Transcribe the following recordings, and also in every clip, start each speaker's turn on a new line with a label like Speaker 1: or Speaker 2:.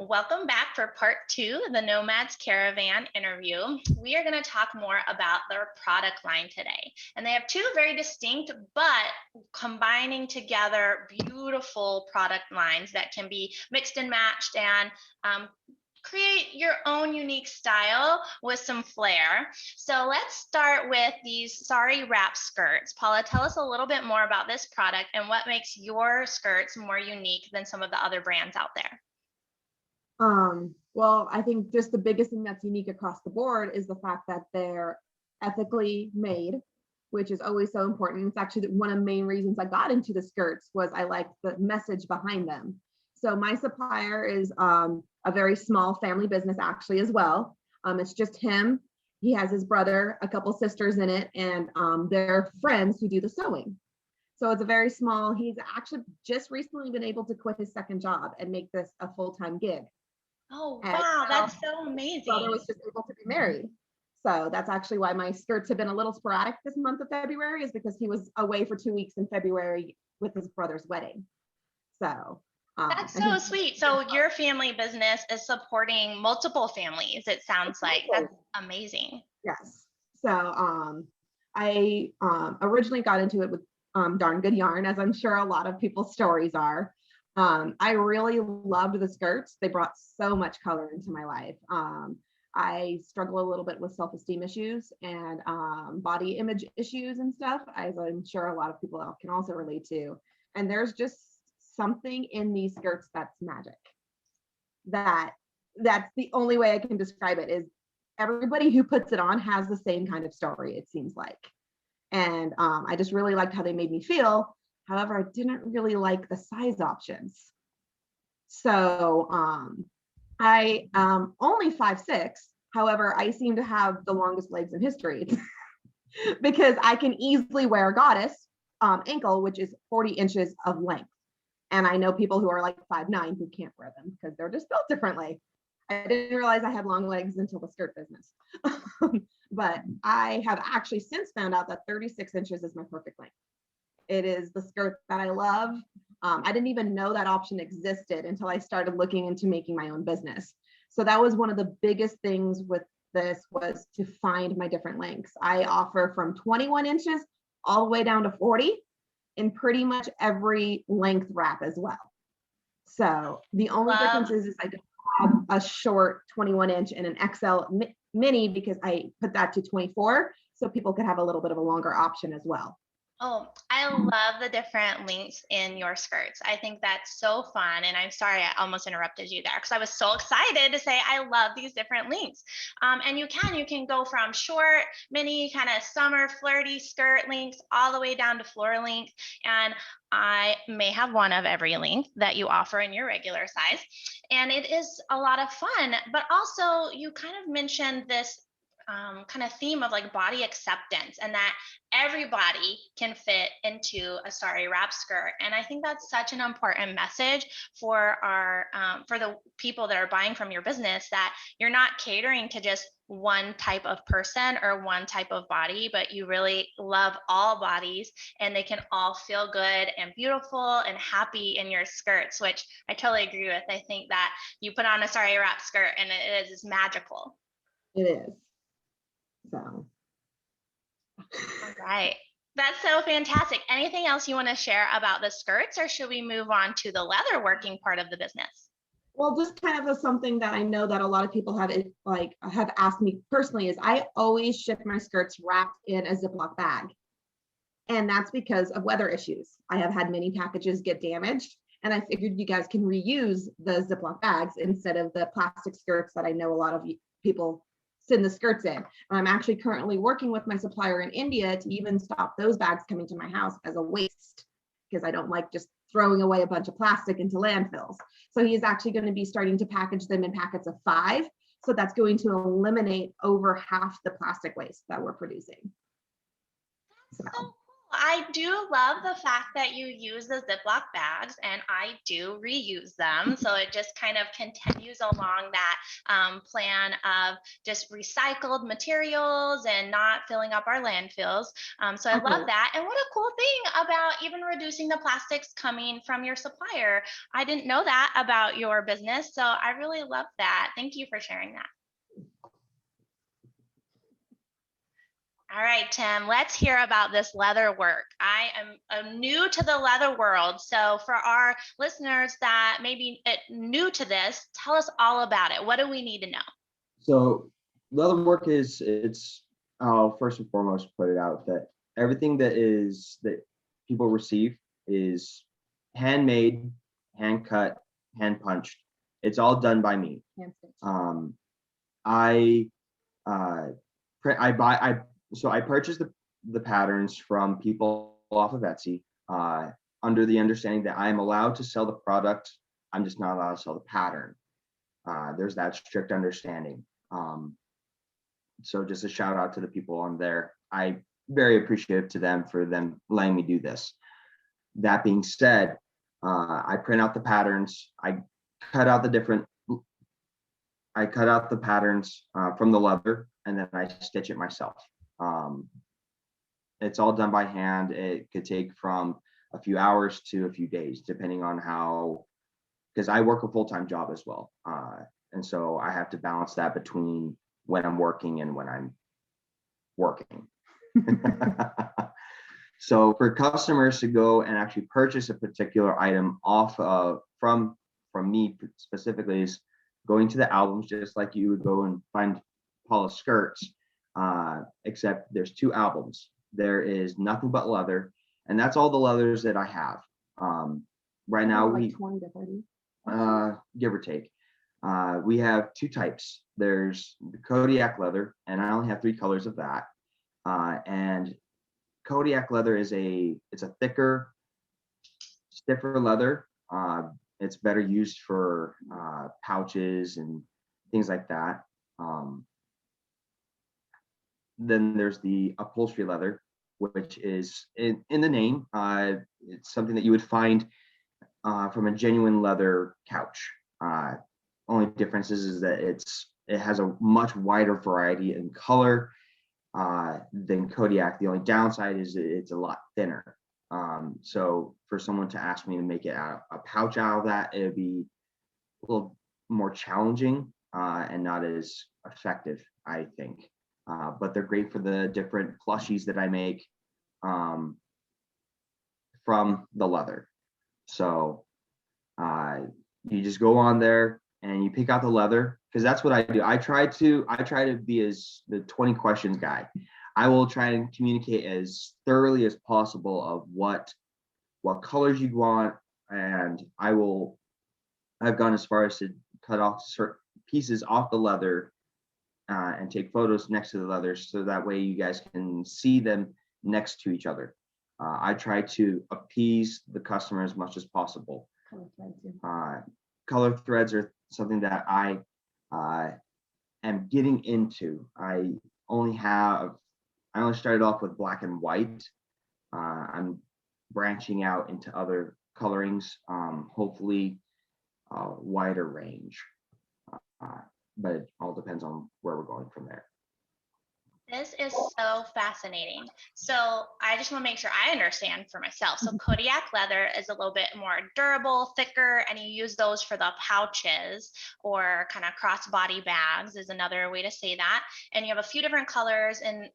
Speaker 1: Welcome back for part two of the Nomad's Caravan interview. We are going to talk more about their product line today. And they have two very distinct, but combining together beautiful product lines that can be mixed and matched and create your own unique style with some flair. So let's start with these Sari wrap skirts. Paula, tell us a little bit more about this product and what makes your skirts more unique than some of the other brands out there.
Speaker 2: Well, I think just the biggest thing that's unique across the board is the fact that they're ethically made, which is always so important. It's actually one of the main reasons I got into the skirts was I liked the message behind them. So my supplier is a very small family business actually as well. It's just him. He has his brother, a couple sisters in it, and they're friends who do the sewing. So it's a very small, he's actually just recently been able to quit his second job and make this a full-time gig.
Speaker 1: Oh, wow, that's so amazing.
Speaker 2: Brother was just able to be married. So that's actually why my skirts have been a little sporadic this month of February, is because he was away for 2 weeks in February with his brother's wedding. So
Speaker 1: that's so sweet. So your family business is supporting multiple families, it sounds like. That's amazing.
Speaker 2: Yes. So I originally got into it with Darn Good Yarn, as I'm sure a lot of people's stories are. I really loved the skirts. They brought so much color into my life. I struggle a little bit with self-esteem issues and body image issues and stuff, as I'm sure a lot of people can also relate to. And there's just something in these skirts that's magic. That's the only way I can describe it, is everybody who puts it on has the same kind of story, it seems like. And I just really liked how they made me feel. However, I didn't really like the size options. So I only 5'6". However, I seem to have the longest legs in history because I can easily wear a goddess ankle, which is 40 inches of length. And I know people who are like 5'9" who can't wear them because they're just built differently. I didn't realize I had long legs until the skirt business. But I have actually since found out that 36 inches is my perfect length. It is the skirt that I love. I didn't even know that option existed until I started looking into making my own business. So that was one of the biggest things with this, was to find my different lengths. I offer from 21 inches all the way down to 40 in pretty much every length wrap as well. So the only difference is I don't have a short 21 inch and an XL mini, because I put that to 24 so people could have a little bit of a longer option as well.
Speaker 1: Oh, I love the different lengths in your skirts. I think that's so fun. And I'm sorry, I almost interrupted you there because I was so excited to say I love these different lengths. And you can go from short, mini, kind of summer flirty skirt lengths all the way down to floor length. And I may have one of every length that you offer in your regular size. And it is a lot of fun. But also, you kind of mentioned this kind of theme of like body acceptance, and that everybody can fit into a Sari wrap skirt. And I think that's such an important message for for the people that are buying from your business, that you're not catering to just one type of person or one type of body, but you really love all bodies and they can all feel good and beautiful and happy in your skirts, which I totally agree with. I think that you put on a Sari wrap skirt and it is magical.
Speaker 2: It is. So.
Speaker 1: All right. That's so fantastic. Anything else you want to share about the skirts, or should we move on to the leather working part of the business?
Speaker 2: Well, just kind of something that I know that a lot of people have asked me personally, is I always ship my skirts wrapped in a Ziploc bag. And that's because of weather issues. I have had many packages get damaged, and I figured you guys can reuse the Ziploc bags instead of the plastic skirts that I know a lot of people send the skirts in. And I'm actually currently working with my supplier in India to even stop those bags coming to my house as a waste, because I don't like just throwing away a bunch of plastic into landfills. So he is actually going to be starting to package them in packets of 5. So that's going to eliminate over half the plastic waste that we're producing.
Speaker 1: So cool. I do love the fact that you use the Ziploc bags, and I do reuse them. So it just kind of continues along that plan of just recycled materials and not filling up our landfills. So I love that. And what a cool thing about even reducing the plastics coming from your supplier. I didn't know that about your business. So I really love that. Thank you for sharing that. All right, Tim, let's hear about this leather work. I am new to the leather world. So for our listeners that may be new to this, tell us all about it. What do we need to know?
Speaker 3: So leather work I'll first and foremost put it out that everything that people receive is handmade, hand cut, hand punched. It's all done by me. I I purchased the patterns from people off of Etsy, under the understanding that I'm allowed to sell the product. I'm just not allowed to sell the pattern. There's that strict understanding. So just a shout out to the people on there. I'm very appreciative to them for them letting me do this. That being said, I print out the patterns. I cut out the patterns from the leather, and then I stitch it myself. It's all done by hand. It could take from a few hours to a few days, depending on because I work a full-time job as well. And so I have to balance that between when I'm working and when I'm working. So for customers to go and actually purchase a particular item from me specifically is going to the albums, just like you would go and find Paula skirts, except there's two albums. There is Nothing But Leather, and that's all the leathers that I have. Right now,
Speaker 2: like 20 to 30,
Speaker 3: give or take. We have two types. There's the Kodiak leather, and I only have 3 colors of that. And Kodiak leather it's a thicker, stiffer leather. It's better used for pouches and things like that. Then there's the upholstery leather, which is in the name. It's something that you would find from a genuine leather couch. Only difference is that it has a much wider variety in color than Kodiak. The only downside is it's a lot thinner. So for someone to ask me to make it a pouch out of that, it would be a little more challenging and not as effective, I think. But they're great for the different plushies that I make from the leather. So you just go on there and you pick out the leather, because that's what I do. I try to be as the 20 questions guy. I will try and communicate as thoroughly as possible of what colors you want, and I've gone as far as to cut off certain pieces off the leather and take photos next to the leather, so that way you guys can see them next to each other. I try to appease the customer as much as possible. Color threads are something that I am getting into. I only started off with black and white. I'm branching out into other colorings, hopefully wider range. But it all depends on where we're going from there.
Speaker 1: This is so fascinating. So I just want to make sure I understand for myself. So Kodiak leather is a little bit more durable, thicker, and you use those for the pouches or kind of crossbody bags is another way to say that. And you have a few different colors, and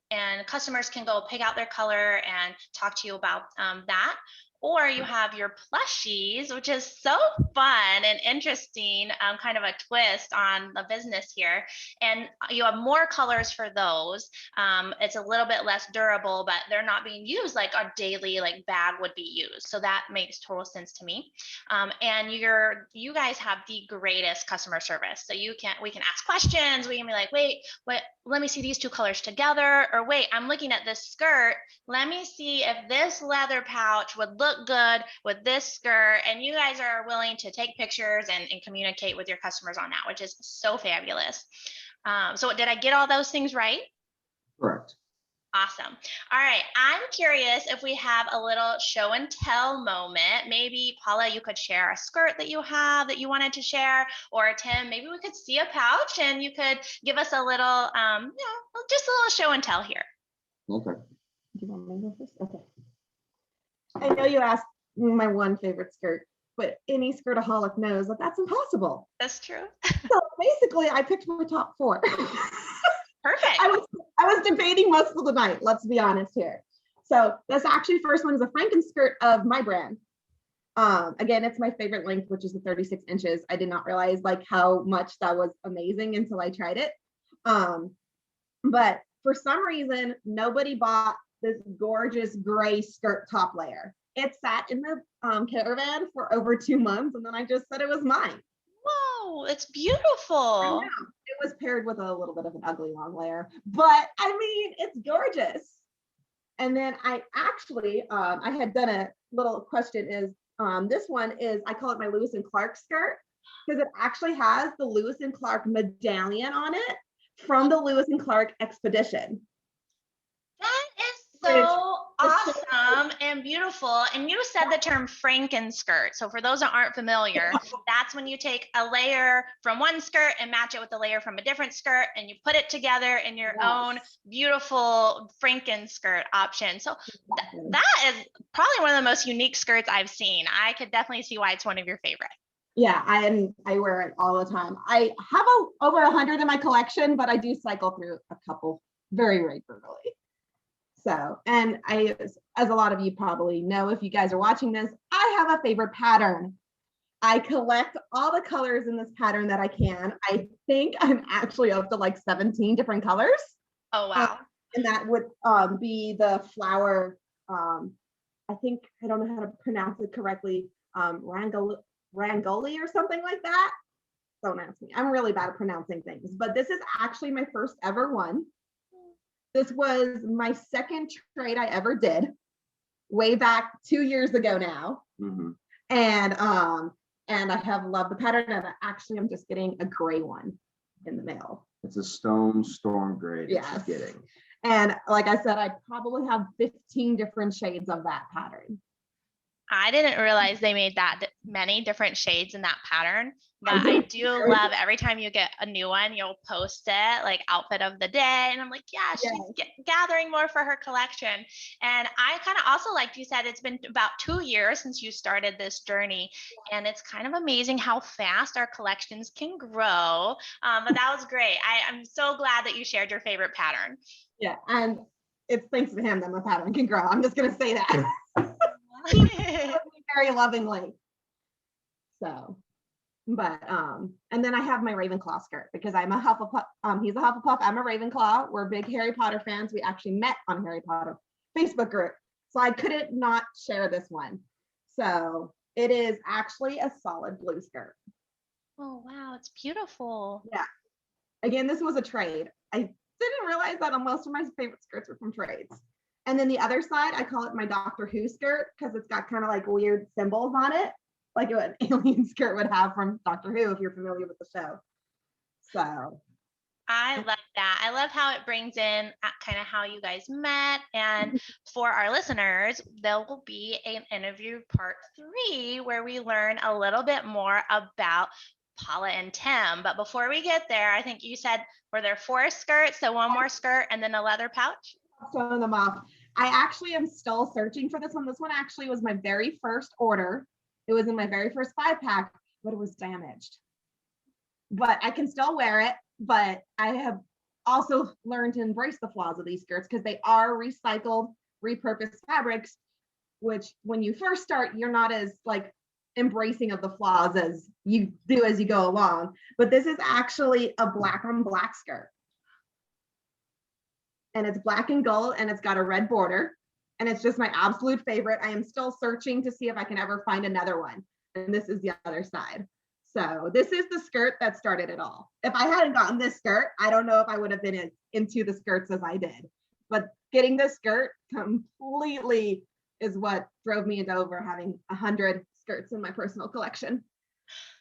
Speaker 1: customers can go pick out their color and talk to you about that. Or you have your plushies, which is so fun and interesting, kind of a twist on the business here. And you have more colors for those. It's a little bit less durable, but they're not being used like a daily bag would be used. So that makes total sense to me. And you guys have the greatest customer service. So we can ask questions. We can be like, wait, let me see these two colors together. Or wait, I'm looking at this skirt. Let me see if this leather pouch would look good with this skirt. And you guys are willing to take pictures and communicate with your customers on that, which is so fabulous. So did I get all those things right?
Speaker 3: Correct.
Speaker 1: Awesome. All right. I'm curious if we have a little show and tell moment. Maybe Paula, you could share a skirt that you have that you wanted to share, or Tim, maybe we could see a pouch and you could give us a little, just a little show and tell here.
Speaker 3: Okay.
Speaker 2: Do you want me to go first? Okay. I know you asked my one favorite skirt, but any skirtaholic knows that that's impossible.
Speaker 1: That's true.
Speaker 2: So basically, I picked my top 4.
Speaker 1: Perfect.
Speaker 2: I was debating most of the night, let's be honest here. So this actually first one is a Franken skirt of my brand. Again, it's my favorite length, which is the 36 inches. I did not realize like how much that was amazing until I tried it. But for some reason, nobody bought this gorgeous gray skirt top layer. It sat in the Caravan for over 2 months, and then I just said it was mine.
Speaker 1: Whoa, it's beautiful.
Speaker 2: It was paired with a little bit of an ugly long layer, but I mean, it's gorgeous. And then I actually, I had done a little question is, this one is, I call it my Lewis and Clark skirt because it actually has the Lewis and Clark medallion on it from the Lewis and Clark expedition.
Speaker 1: That is so awesome and beautiful. And you said the term Franken skirt. So for those that aren't familiar, that's when you take a layer from one skirt and match it with a layer from a different skirt, and you put it together in your own beautiful Franken skirt option. So that is probably one of the most unique skirts I've seen. I could definitely see why it's one of your favorite.
Speaker 2: Yeah, I wear it all the time. I have over 100 in my collection, but I do cycle through a couple very regularly. So, and as a lot of you probably know, if you guys are watching this, I have a favorite pattern. I collect all the colors in this pattern that I can. I think I'm actually up to like 17 different colors.
Speaker 1: Oh, wow.
Speaker 2: And that would be the flower, I think, I don't know how to pronounce it correctly, Rangoli or something like that. Don't ask me. I'm really bad at pronouncing things, but this is actually my first ever one. This was my second trade I ever did, way back 2 years ago now.
Speaker 3: Mm-hmm.
Speaker 2: And I have loved the pattern, and actually I'm just getting a gray one in the mail.
Speaker 3: It's a stone storm gray that she's getting.
Speaker 2: And like I said, I probably have 15 different shades of that pattern.
Speaker 1: I didn't realize they made that many different shades in that pattern, but I do love every time you get a new one, you'll post it like outfit of the day. And I'm like, yeah, she's gathering more for her collection. And I kind of also, like you said, it's been about 2 years since you started this journey. And it's kind of amazing how fast our collections can grow. But that was great. I'm so glad that you shared your favorite pattern.
Speaker 2: Yeah, and it's thanks to him that my pattern can grow. I'm just going to say that. Very lovingly. So, but and then I have my Ravenclaw skirt because I'm a Hufflepuff. He's a Hufflepuff. I'm a Ravenclaw. We're big Harry Potter fans. We actually met on Harry Potter Facebook group, so I couldn't not share this one. So it is actually a solid blue skirt.
Speaker 1: Oh wow, it's beautiful.
Speaker 2: Yeah. Again, this was a trade. I didn't realize that most of my favorite skirts were from trades. And then the other side, I call it my Doctor Who skirt because it's got kind of like weird symbols on it, like an alien skirt would have from Doctor Who, if you're familiar with the show. So
Speaker 1: I love that. I love how it brings in kind of how you guys met. And for our listeners, there will be an interview part 3 where we learn a little bit more about Paula and Tim. But before we get there, I think you said, were there 4 skirts? So one more skirt and then a leather pouch?
Speaker 2: Showing them off. I actually am still searching for this one. This one actually was my very first order. It was in my very first 5-pack, but it was damaged. But I can still wear it. But I have also learned to embrace the flaws of these skirts because they are recycled, repurposed fabrics, which when you first start, you're not as like embracing of the flaws as you do as you go along. But this is actually a black on black skirt. And it's black and gold, and it's got a red border, and it's just my absolute favorite. I am still searching to see if I can ever find another one, and this is the other side. So this is the skirt that started it all. If I hadn't gotten this skirt, I don't know if I would have been into the skirts as I did, but getting this skirt completely is what drove me into over having 100 skirts in my personal collection.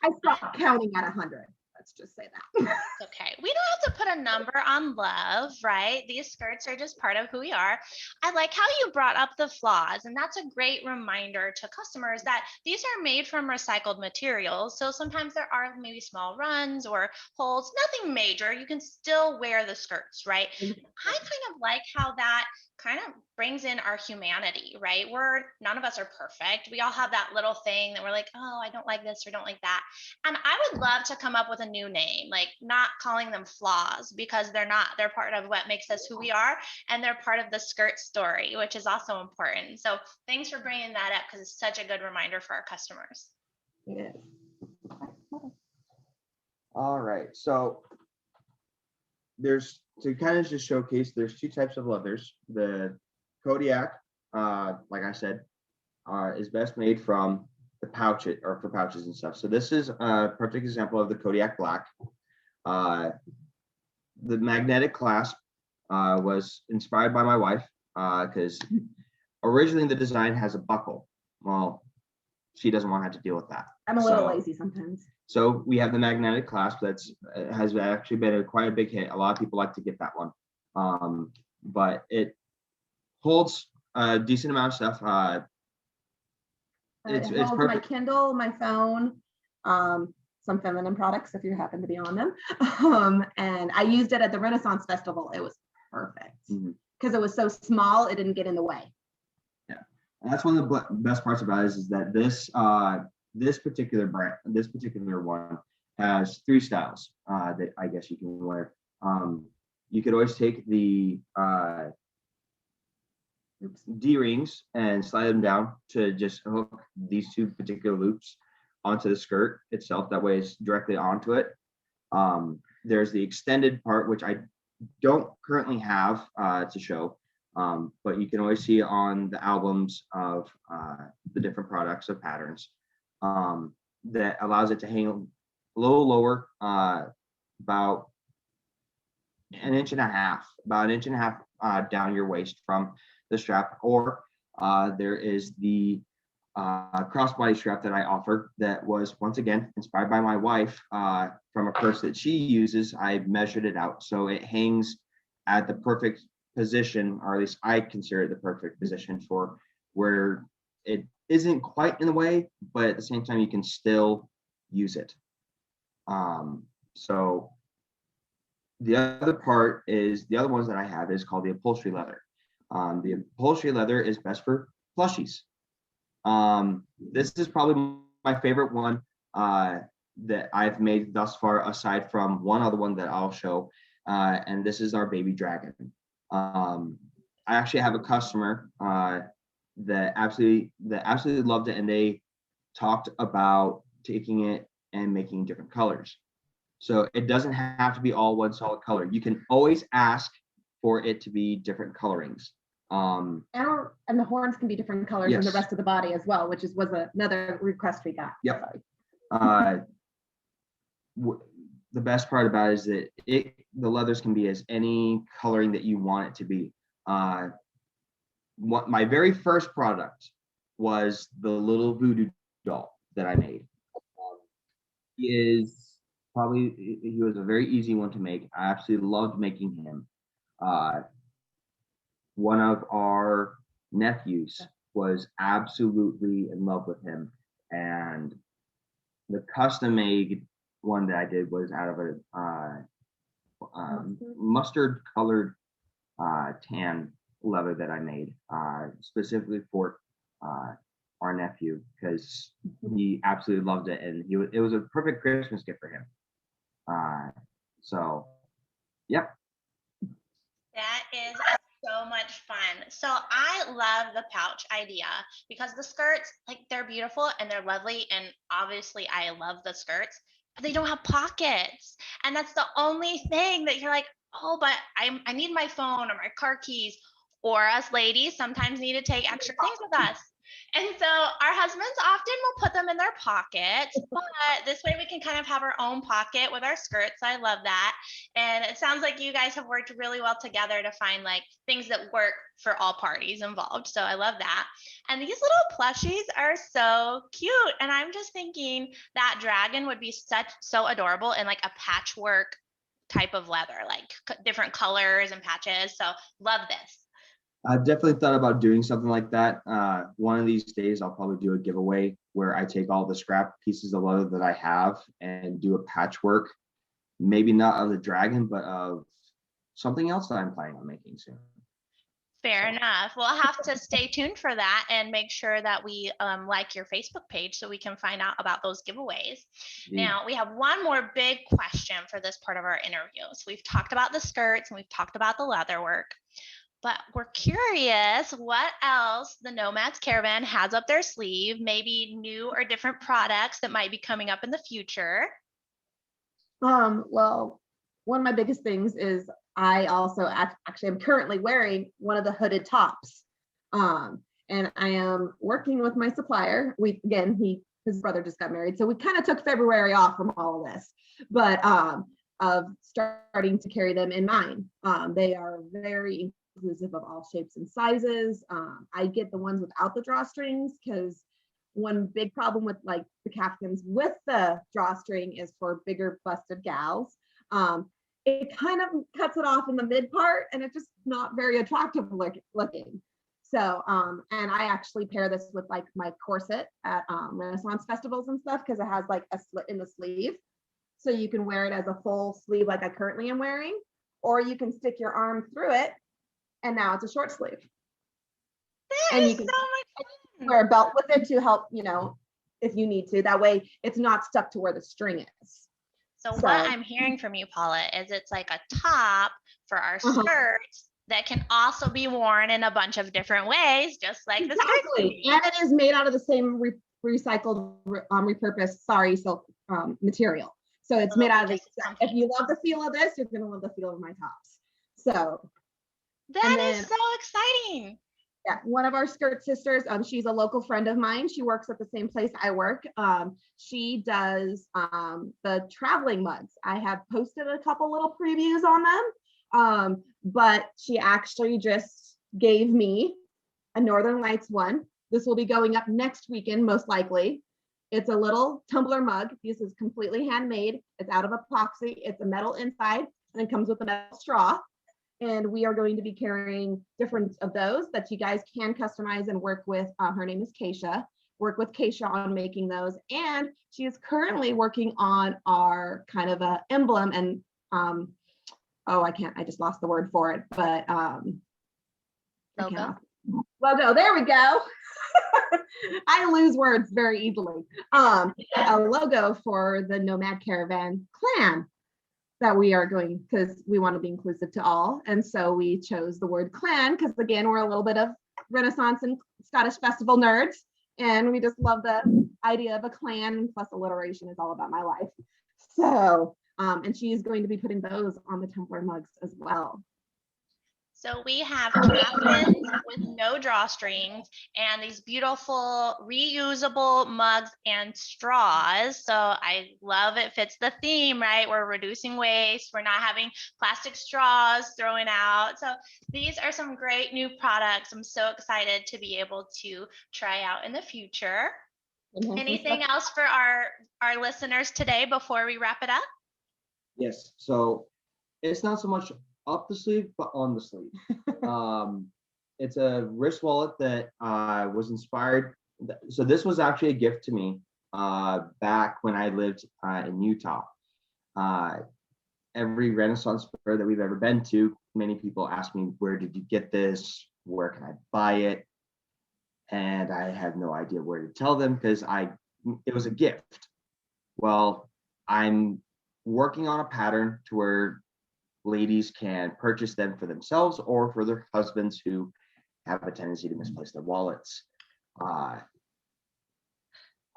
Speaker 2: I stopped counting at 100. Let's just say that.
Speaker 1: Okay. We don't have to put a number on love, right? These skirts are just part of who we are. I like how you brought up the flaws, and that's a great reminder to customers that these are made from recycled materials. So sometimes there are maybe small runs or holes, nothing major. You can still wear the skirts, right? I kind of like how that kind of brings in our humanity, right? None of us are perfect. We all have that little thing that we're like, oh, I don't like this or don't like that. And I would love to come up with a new name, like not calling them flaws, because they're not. They're part of what makes us who we are, and they're part of the skirt story, which is also important. So thanks for bringing that up, because it's such a good reminder for our customers.
Speaker 2: Yes.
Speaker 3: All right. So there's, to kind of just showcase, there's two types of leathers. The Kodiak, like I said, is best made from the pouch or for pouches and stuff. So this is a perfect example of the Kodiak Black. The magnetic clasp was inspired by my wife, because originally the design has a buckle. Well, she doesn't want to have to deal with that.
Speaker 2: I'm a little lazy sometimes.
Speaker 3: So we have the magnetic clasp that's has actually been quite a big hit. A lot of people like to get that one, but it holds a decent amount of stuff.
Speaker 2: It holds my Kindle, my phone, some feminine products if you happen to be on them. And I used it at the Renaissance Festival. It was perfect because it was so small, it didn't get in the way.
Speaker 3: Yeah, and that's one of the best parts about it is that this particular brand, this particular one has 3 styles that I guess you can wear. You could always take the D-rings and slide them down to just hook these 2 particular loops onto the skirt itself. That way it's directly onto it. There's the extended part, which I don't currently have to show, but you can always see on the albums of the different products of patterns. That allows it to hang a little lower, about an inch and a half down your waist from the strap. Or there is the crossbody strap that I offer that was once again inspired by my wife from a purse that she uses. I measured it out so it hangs at the perfect position, or at least I consider it the perfect position for where it isn't quite in the way, but at the same time you can still use it. So the other part is the other ones that I have is called the upholstery leather. The upholstery leather is best for plushies. This is probably my favorite one that I've made thus far, aside from one other one that I'll show, and this is our baby dragon. I actually have a customer that absolutely loved it, and they talked about taking it and making different colors. So it doesn't have to be all one solid color. You can always ask for it to be different colorings.
Speaker 2: And the horns can be different colors than the rest of the body as well, which was another request we got.
Speaker 3: Yep. The best part about it is that the leathers can be as any coloring that you want it to be. What my very first product was the little voodoo doll that I made. He was a very easy one to make. I absolutely loved making him. One of our nephews was absolutely in love with him, and the custom made one that I did was out of a mustard colored tan leather that I made specifically for our nephew, because he absolutely loved it, and it was a perfect Christmas gift for him. So yep.
Speaker 1: That is so much fun. So I love the pouch idea because the skirts, like, they're beautiful and they're lovely, and obviously I love the skirts, but they don't have pockets. And that's the only thing that you're like, oh, but I need my phone or my car keys, or us ladies sometimes need to take extra things with us. And so our husbands often will put them in their pockets, but this way we can kind of have our own pocket with our skirts. I love that. And it sounds like you guys have worked really well together to find like things that work for all parties involved. So I love that. And these little plushies are so cute. And I'm just thinking that dragon would be so adorable in like a patchwork type of leather, like different colors and patches. So love this.
Speaker 3: I've definitely thought about doing something like that. One of these days, I'll probably do a giveaway where I take all the scrap pieces of leather that I have and do a patchwork, maybe not of the dragon, but of something else that I'm planning on making soon.
Speaker 1: Fair enough. We'll have to stay tuned for that and make sure that we like your Facebook page so we can find out about those giveaways. Now, we have one more big question for this part of our interview. So we've talked about the skirts and we've talked about the leather work. But we're curious what else the Nomads Caravan has up their sleeve, maybe new or different products that might be coming up in the future.
Speaker 2: Well, one of my biggest things is I also actually am currently wearing one of the hooded tops. And I am working with my supplier. His brother just got married. So we kind of took February off from all of this, but of starting to carry them in mine. They are very inclusive of all shapes and sizes. I get the ones without the drawstrings because one big problem with like the caftans with the drawstring is for bigger busted gals. It kind of cuts it off in the mid part and it's just not very attractive looking. So, and I actually pair this with like my corset at Renaissance festivals and stuff because it has like a slit in the sleeve. So you can wear it as a full sleeve like I currently am wearing, or you can stick your arm through it and now it's a short sleeve.
Speaker 1: That is so much fun.
Speaker 2: Wear a belt with it to help, if you need to. That way it's not stuck to where the string is.
Speaker 1: So what I'm hearing from you, Paula, is it's like a top for our skirts that can also be worn in a bunch of different ways, just like the skirts.
Speaker 2: And it is made out of the same recycled, repurposed Sari silk material. So it's made out of this. If you love the feel of this, you're gonna love the feel of my tops. So
Speaker 1: that is so exciting.
Speaker 2: Yeah, one of our skirt sisters, she's a local friend of mine. She works at the same place I work. She does the traveling mugs. I have posted a couple little previews on them, but she actually just gave me a Northern Lights one. This will be going up next weekend, most likely. It's a little tumbler mug. This is completely handmade. It's out of epoxy. It's a metal inside and it comes with a metal straw. And we are going to be carrying different of those that you guys can customize and work with. Her name is Keisha. Work with Keisha on making those. And she is currently working on our kind of a emblem and I just lost the word for it, but logo, there we go. I lose words very easily. A logo for the Nomad Caravan clan that we are going, because we want to be inclusive to all. And so we chose the word clan because again, we're a little bit of Renaissance and Scottish festival nerds. And we just love the idea of a clan, plus alliteration is all about my life. So, and she is going to be putting those on the tumbler mugs as well.
Speaker 1: So we have caftans with no drawstrings and these beautiful reusable mugs and straws. So I love it, fits the theme, right? We're reducing waste. We're not having plastic straws thrown out. So these are some great new products. I'm so excited to be able to try out in the future. Anything else for our listeners today before we wrap it up?
Speaker 3: Yes. So it's not so much up the sleeve, but on the sleeve. It's a wrist wallet that was inspired. So this was actually a gift to me back when I lived in Utah. Every Renaissance fair that we've ever been to, many people ask me, where did you get this? Where can I buy it? And I had no idea where to tell them because it was a gift. Well, I'm working on a pattern to where ladies can purchase them for themselves or for their husbands who have a tendency to misplace their wallets. I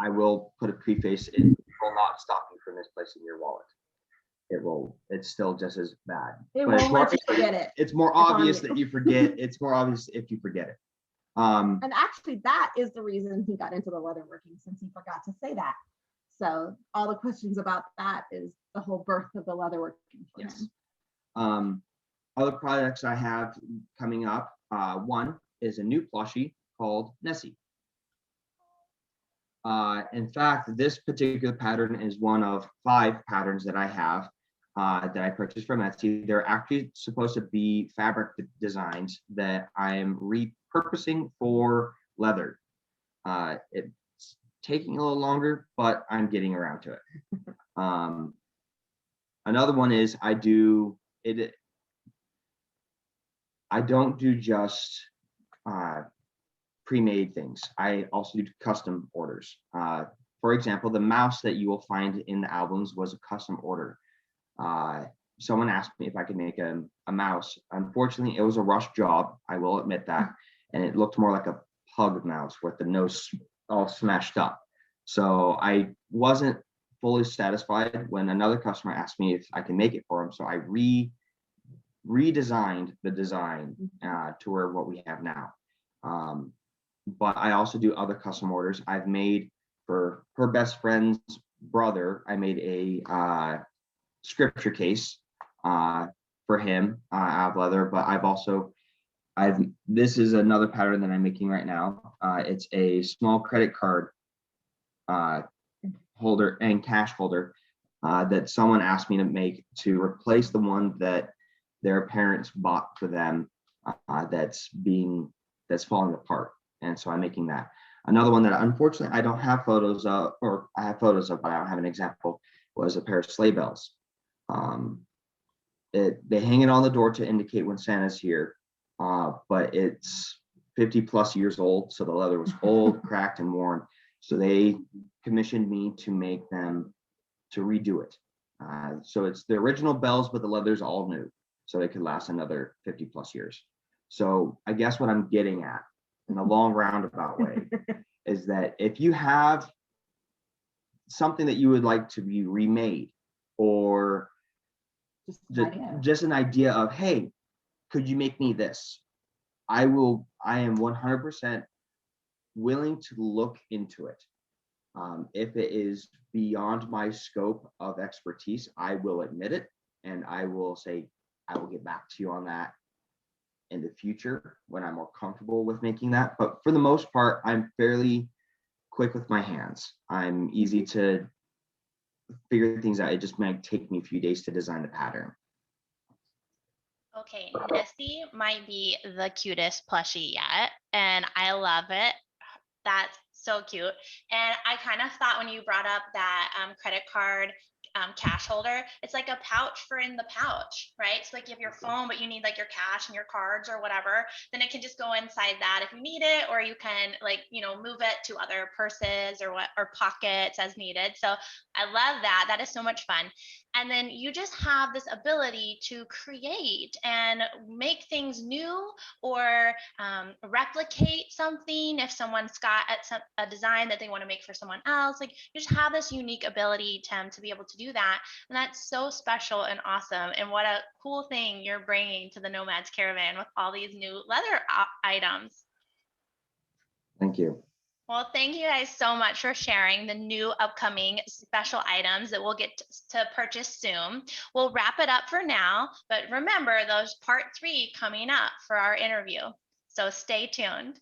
Speaker 3: will put a preface, it will not stop you from misplacing your wallet. It's still just as bad.
Speaker 2: It won't let you forget it.
Speaker 3: It's more obvious that you forget. It's more obvious if you forget it.
Speaker 2: And actually, that is the reason he got into the leatherworking, since he forgot to say that. So all the questions about that is the whole birth of the leatherworking for
Speaker 3: Yes.
Speaker 2: him.
Speaker 3: Other projects I have coming up, one is a new plushie called Nessie. In fact, this particular pattern is one of 5 patterns that I have that I purchased from Etsy. They're actually supposed to be fabric designs that I am repurposing for leather. It's taking a little longer, but I'm getting around to it. Another one is I don't do just pre-made things. I also do custom orders. For example, the mouse that you will find in the albums was a custom order. Someone asked me if I could make a mouse. Unfortunately, it was a rush job. I will admit that. And it looked more like a pug mouse with the nose all smashed up. So I wasn't fully satisfied when another customer asked me if I can make it for him. So I redesigned the design to where what we have now. But I also do other custom orders. I've made for her best friend's brother, I made a scripture case for him out of leather. But this is another pattern that I'm making right now. It's a small credit card holder and cash holder that someone asked me to make to replace the one that their parents bought for them that's falling apart. And so I'm making that. Another one that unfortunately I don't have photos of, or I have photos of, but I don't have an example, was a pair of sleigh bells. They hang it on the door to indicate when Santa's here, but it's 50 plus years old. So the leather was old, cracked, and worn. So they commissioned me to make them, to redo it. So it's the original bells, but the leather's all new. So it could last another 50 plus years. So I guess what I'm getting at in a long roundabout way is that if you have something that you would like to be remade, or just an idea of, hey, could you make me this? I am 100% willing to look into it. If it is beyond my scope of expertise, I will admit it, and I will say, I will get back to you on that in the future when I'm more comfortable with making that. But for the most part, I'm fairly quick with my hands. I'm easy to figure things out. It just might take me a few days to design the pattern.
Speaker 1: Okay, Nessie might be the cutest plushie yet, and I love it. That's so cute. And I kind of thought when you brought up that credit card cash holder, it's like a pouch for in the pouch, right? So like you have your phone, but you need like your cash and your cards or whatever, then it can just go inside that if you need it, or you can move it to other purses or pockets as needed. So I love that. That is so much fun. And then you just have this ability to create and make things new, or replicate something if someone's got a design that they want to make for someone else. Like you just have this unique ability, Tim, to be able to do that. And that's so special and awesome. And what a cool thing you're bringing to the Nomads Caravan with all these new leather items.
Speaker 3: Thank you.
Speaker 1: Well, thank you guys so much for sharing the new upcoming special items that we'll get to purchase soon. We'll wrap it up for now, but remember, there's part 3 coming up for our interview. So stay tuned.